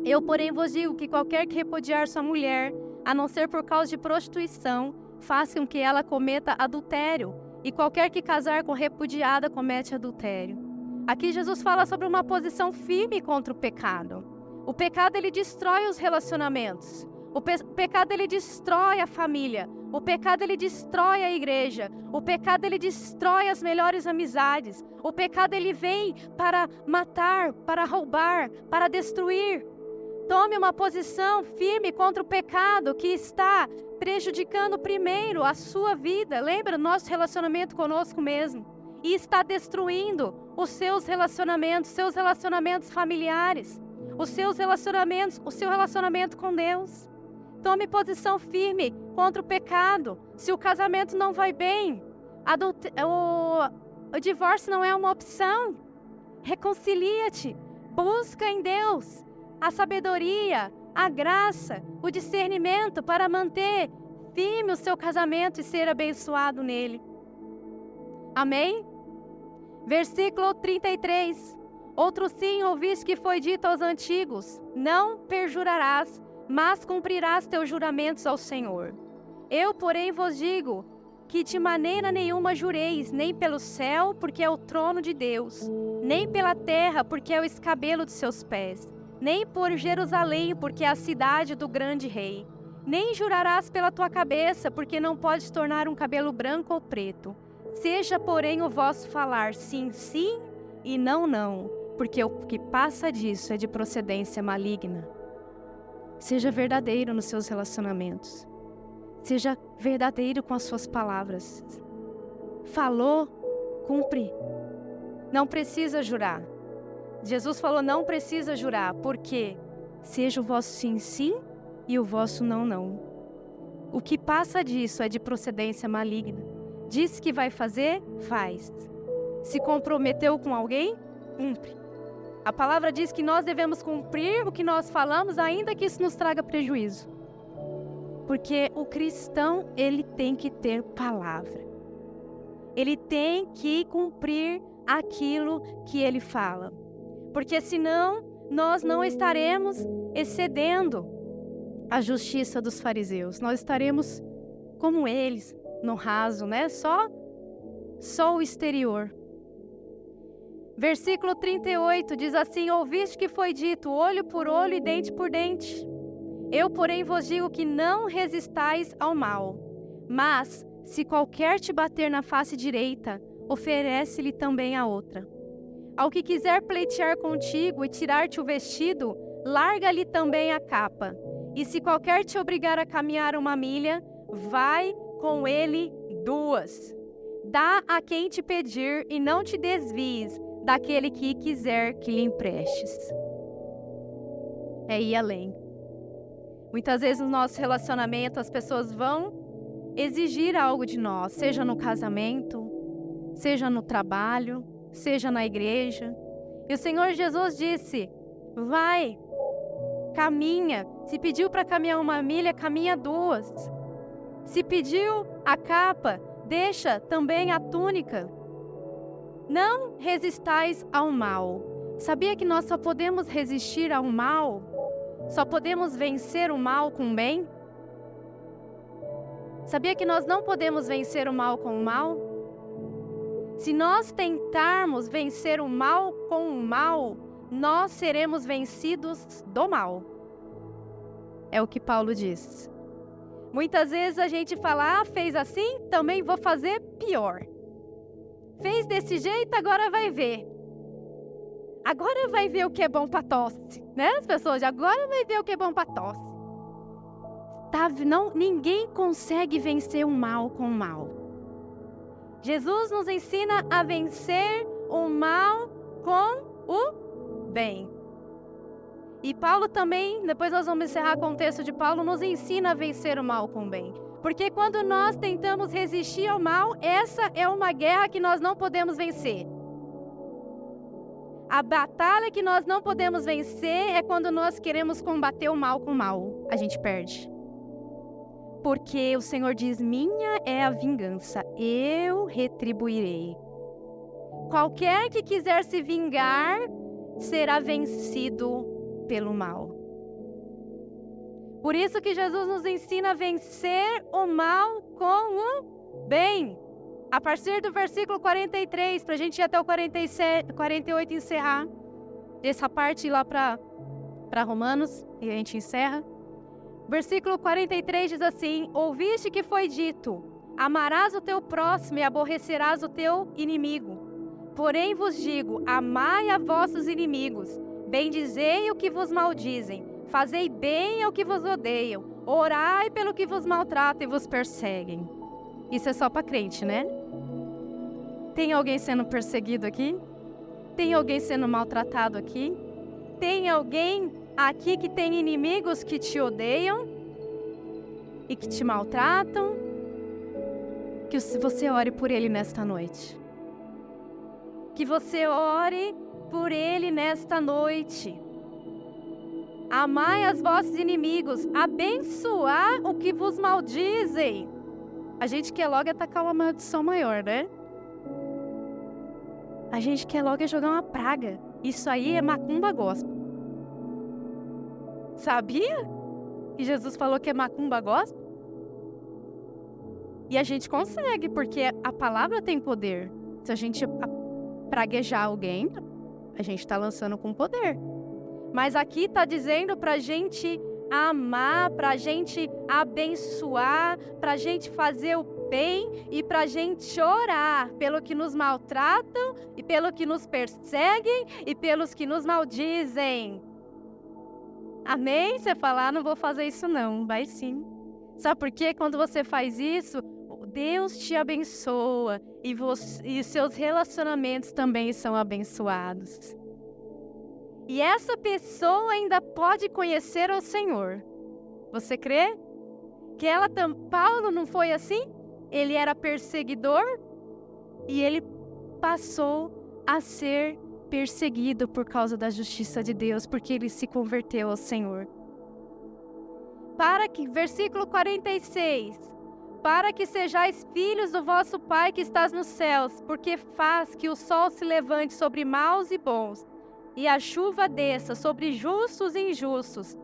Eu, porém, vos digo que qualquer que repudiar sua mulher, a não ser por causa de prostituição, faça com que ela cometa adultério, e qualquer que casar com repudiada comete adultério. Aqui Jesus fala sobre uma posição firme contra o pecado. O pecado, ele destrói os relacionamentos. O pecado, ele destrói a família. O pecado, ele destrói a igreja. O pecado, ele destrói as melhores amizades. O pecado, ele vem para matar, para roubar, para destruir. Tome uma posição firme contra o pecado que está prejudicando primeiro a sua vida. Lembra, nosso relacionamento conosco mesmo. E está destruindo os seus relacionamentos familiares, os seus relacionamentos, o seu relacionamento com Deus. Tome posição firme contra o pecado. Se o casamento não vai bem, o divórcio não é uma opção. Reconcilia-te. Busca em Deus a sabedoria, a graça, o discernimento para manter firme o seu casamento e ser abençoado nele. Amém? Versículo 33. Outro sim ouviste que foi dito aos antigos, não perjurarás, mas cumprirás teus juramentos ao Senhor. Eu, porém, vos digo que de maneira nenhuma jureis, nem pelo céu, porque é o trono de Deus, nem pela terra, porque é o escabelo de seus pés, nem por Jerusalém, porque é a cidade do grande rei. Nem jurarás pela tua cabeça, porque não podes tornar um cabelo branco ou preto. Seja, porém, o vosso falar sim, sim e não, não, porque o que passa disso é de procedência maligna. Seja verdadeiro nos seus relacionamentos. Seja verdadeiro com as suas palavras. Falou, cumpre. Não precisa jurar. Jesus falou, não precisa jurar, porque seja o vosso sim, sim e o vosso não, não. O que passa disso é de procedência maligna. Disse que vai fazer, faz. Se comprometeu com alguém, cumpre. A palavra diz que nós devemos cumprir o que nós falamos, ainda que isso nos traga prejuízo. Porque o cristão, ele tem que ter palavra. Ele tem que cumprir aquilo que ele fala. Porque senão, nós não estaremos excedendo a justiça dos fariseus. Nós estaremos como eles, no raso, né? Só o exterior. Versículo 38 diz assim, ouviste que foi dito, olho por olho e dente por dente. Eu, porém, vos digo que não resistais ao mal. Mas, se qualquer te bater na face direita, oferece-lhe também a outra. Ao que quiser pleitear contigo e tirar-te o vestido, larga-lhe também a capa. E se qualquer te obrigar a caminhar 1 milha, vai com ele 2. Dá a quem te pedir e não te desvies daquele que quiser que lhe emprestes. É ir além. Muitas vezes no nosso relacionamento as pessoas vão exigir algo de nós, seja no casamento, seja no trabalho, seja na igreja. E o Senhor Jesus disse: vai, caminha. Se pediu para caminhar 1 milha, caminha 2. Se pediu a capa, deixa também a túnica. Não resistais ao mal. Sabia que nós só podemos resistir ao mal? Só podemos vencer o mal com o bem? Sabia que nós não podemos vencer o mal com o mal? Se nós tentarmos vencer o mal com o mal, nós seremos vencidos do mal. É o que Paulo diz. Muitas vezes a gente fala: fez assim, também vou fazer pior. Fez desse jeito, agora vai ver. Agora vai ver o que é bom para tosse, né? As pessoas agora vai ver o que é bom para tosse. Ninguém consegue vencer o mal com o mal. Jesus nos ensina a vencer o mal com o bem. E Paulo também, depois nós vamos encerrar com o texto de Paulo, nos ensina a vencer o mal com o bem. Porque quando nós tentamos resistir ao mal, essa é uma guerra que nós não podemos vencer. A batalha que nós não podemos vencer é quando nós queremos combater o mal com o mal. A gente perde. Porque o Senhor diz: minha é a vingança, eu retribuirei. Qualquer que quiser se vingar será vencido pelo mal. Por isso que Jesus nos ensina a vencer o mal com o bem. A partir do versículo 43, para a gente ir até o 48 encerrar. Essa parte ir lá para Romanos e a gente encerra. Versículo 43 diz assim: ouviste que foi dito: amarás o teu próximo e aborrecerás o teu inimigo. Porém vos digo: amai a vossos inimigos, bendizei o que vos maldizem, fazei bem ao que vos odeiam, orai pelo que vos maltratam e vos perseguem. Isso é só para crente, né? Tem alguém sendo perseguido aqui? Tem alguém sendo maltratado aqui? Tem alguém aqui que tem inimigos que te odeiam e que te maltratam? Que você ore por ele nesta noite. Que você ore por ele nesta noite. Amai os vossos inimigos, abençoar o que vos maldizem. A gente quer logo atacar uma maldição maior, né? A gente quer logo jogar uma praga. Isso aí é macumba gospel. Sabia que Jesus falou que é macumba gospel? E a gente consegue, porque a palavra tem poder. Se a gente praguejar alguém, a gente está lançando com poder. Mas aqui está dizendo para a gente amar, para a gente abençoar, para a gente fazer o bem e para a gente orar pelo que nos maltratam e pelo que nos perseguem e pelos que nos maldizem. Amém? Você falar, não vou fazer isso não. Vai sim. Sabe por quê? Quando você faz isso, Deus te abençoa e seus relacionamentos também são abençoados. E essa pessoa ainda pode conhecer o Senhor. Você crê? Que Paulo não foi assim? Ele era perseguidor e ele passou a ser perseguido por causa da justiça de Deus, porque ele se converteu ao Senhor. Versículo 46. Para que sejais filhos do vosso Pai que estás nos céus, porque faz que o sol se levante sobre maus e bons, e a chuva desça sobre justos e injustos.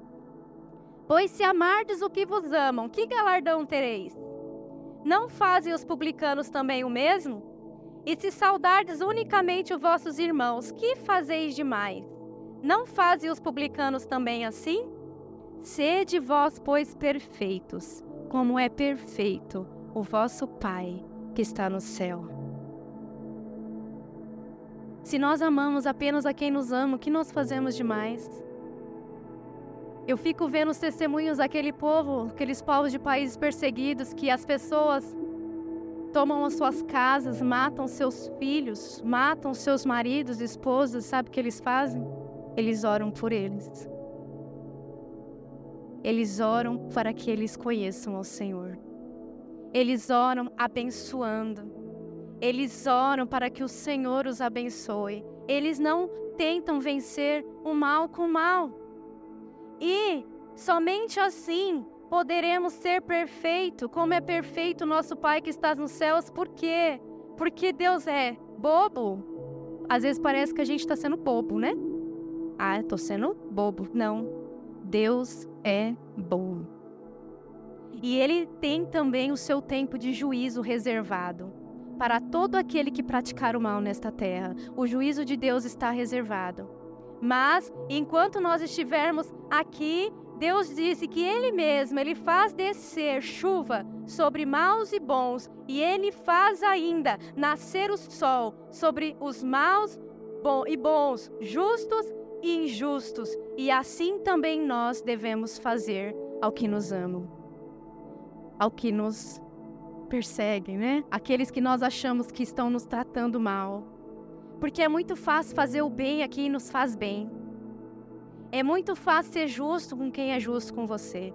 Pois se amardes o que vos amam, que galardão tereis? Não fazem os publicanos também o mesmo? E se saudardes unicamente os vossos irmãos, que fazeis demais? Não fazem os publicanos também assim? Sede vós, pois, perfeitos, como é perfeito o vosso Pai que está no céu. Se nós amamos apenas a quem nos ama, o que nós fazemos demais? Eu fico vendo os testemunhos daquele povo, aqueles povos de países perseguidos, que as pessoas tomam as suas casas, matam seus filhos, matam seus maridos, esposas. Sabe o que eles fazem? Eles oram por eles. Eles oram para que eles conheçam ao Senhor. Eles oram abençoando. Eles oram para que o Senhor os abençoe. Eles não tentam vencer o mal com o mal. E somente assim poderemos ser perfeitos, como é perfeito o nosso Pai que está nos céus. Por quê? Porque Deus é bobo. Às vezes parece que a gente está sendo bobo, né? Ah, estou sendo bobo. Não. Deus é bom. E Ele tem também o seu tempo de juízo reservado para todo aquele que praticar o mal nesta terra. O juízo de Deus está reservado. Mas, enquanto nós estivermos aqui, Deus disse que Ele mesmo, Ele faz descer chuva sobre maus e bons, e Ele faz ainda nascer o sol sobre os maus e bons, justos e injustos. E assim também nós devemos fazer ao que nos amam, ao que nos perseguem, né? Aqueles que nós achamos que estão nos tratando mal. Porque é muito fácil fazer o bem a quem nos faz bem. É muito fácil ser justo com quem é justo com você.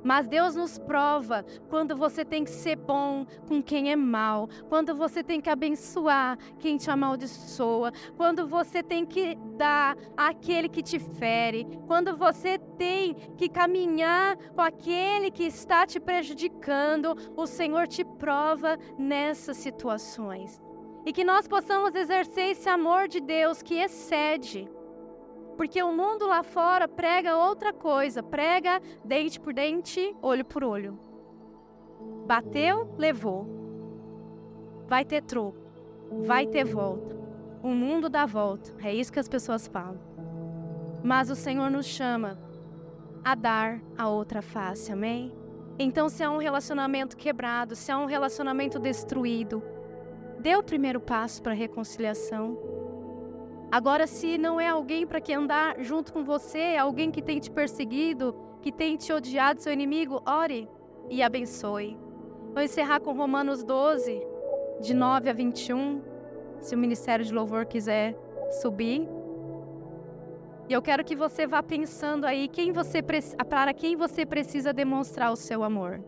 Mas Deus nos prova quando você tem que ser bom com quem é mal, quando você tem que abençoar quem te amaldiçoa, quando você tem que dar àquele que te fere, quando você tem que caminhar com aquele que está te prejudicando. O Senhor te prova nessas situações. E que nós possamos exercer esse amor de Deus que excede. Porque o mundo lá fora prega outra coisa. Prega dente por dente, olho por olho. Bateu, levou. Vai ter troco. Vai ter volta. O mundo dá volta. É isso que as pessoas falam. Mas o Senhor nos chama a dar a outra face. Amém? Então, se há um relacionamento quebrado, se há um relacionamento destruído, dê o primeiro passo para a reconciliação. Agora, se não é alguém para que andar junto com você, é alguém que tem te perseguido, que tem te odiado, seu inimigo, ore e abençoe. Vou encerrar com Romanos 12, de 9 a 21, se o Ministério de Louvor quiser subir. E eu quero que você vá pensando aí para quem você precisa demonstrar o seu amor.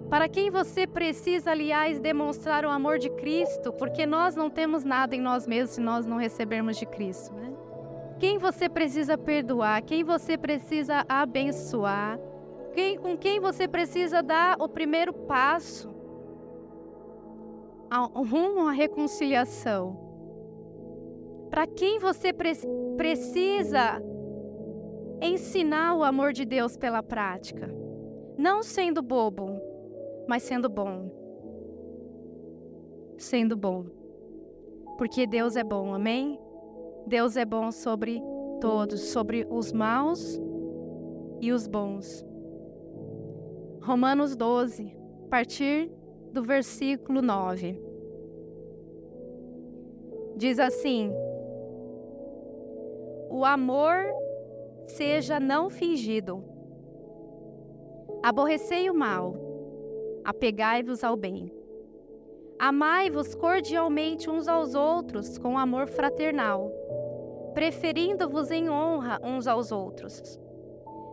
Para quem você precisa, aliás, demonstrar o amor de Cristo, porque nós não temos nada em nós mesmos se nós não recebermos de Cristo, né? Quem você precisa perdoar, quem você precisa abençoar, com quem você precisa dar o primeiro passo rumo à reconciliação. Para quem você precisa ensinar o amor de Deus pela prática, não sendo bobo, mas sendo bom. Sendo bom. Porque Deus é bom, amém? Deus é bom sobre todos, sobre os maus e os bons. Romanos 12, a partir do versículo 9. Diz assim: o amor seja não fingido. Aborrecei o mal. Apegai-vos ao bem. Amai-vos cordialmente uns aos outros com amor fraternal, preferindo-vos em honra uns aos outros.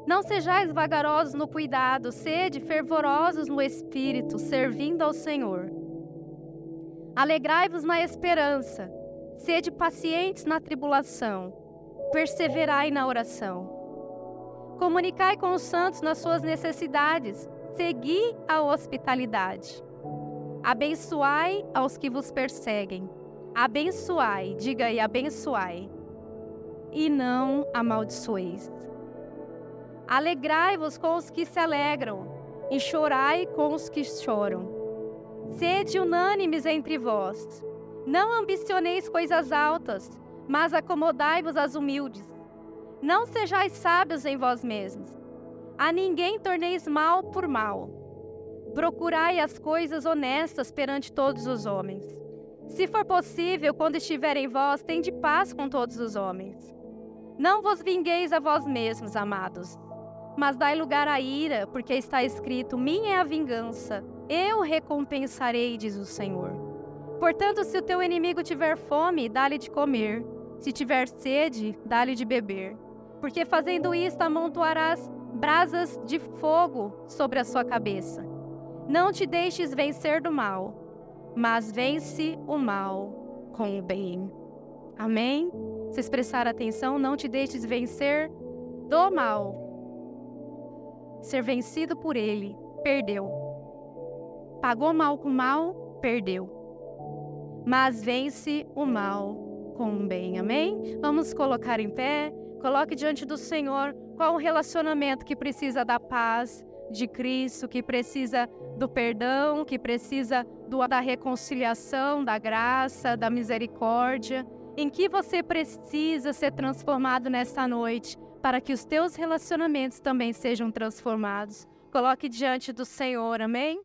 Não sejais vagarosos no cuidado, sede fervorosos no espírito, servindo ao Senhor. Alegrai-vos na esperança, sede pacientes na tribulação, perseverai na oração. Comunicai com os santos nas suas necessidades, segui a hospitalidade. Abençoai aos que vos perseguem. Abençoai, diga aí, abençoai. E não amaldiçoeis. Alegrai-vos com os que se alegram, e chorai com os que choram. Sede unânimes entre vós. Não ambicioneis coisas altas, mas acomodai-vos às humildes. Não sejais sábios em vós mesmos. A ninguém torneis mal por mal. Procurai as coisas honestas perante todos os homens. Se for possível, quando estiver em vós, tende paz com todos os homens. Não vos vingueis a vós mesmos, amados, mas dai lugar à ira, porque está escrito: minha é a vingança, eu recompensarei, diz o Senhor. Portanto, se o teu inimigo tiver fome, dá-lhe de comer. Se tiver sede, dá-lhe de beber. Porque fazendo isto, amontoarás brasas de fogo sobre a sua cabeça. Não te deixes vencer do mal, mas vence o mal com o bem. Amém? Vocês prestaram atenção? Não te deixes vencer do mal. Ser vencido por ele, perdeu. Pagou mal com mal, perdeu. Mas vence o mal com o bem. Amém? Vamos colocar em pé. Coloque diante do Senhor qual o relacionamento que precisa da paz de Cristo, que precisa do perdão, que precisa da reconciliação, da graça, da misericórdia. Em que você precisa ser transformado nesta noite para que os teus relacionamentos também sejam transformados. Coloque diante do Senhor, amém?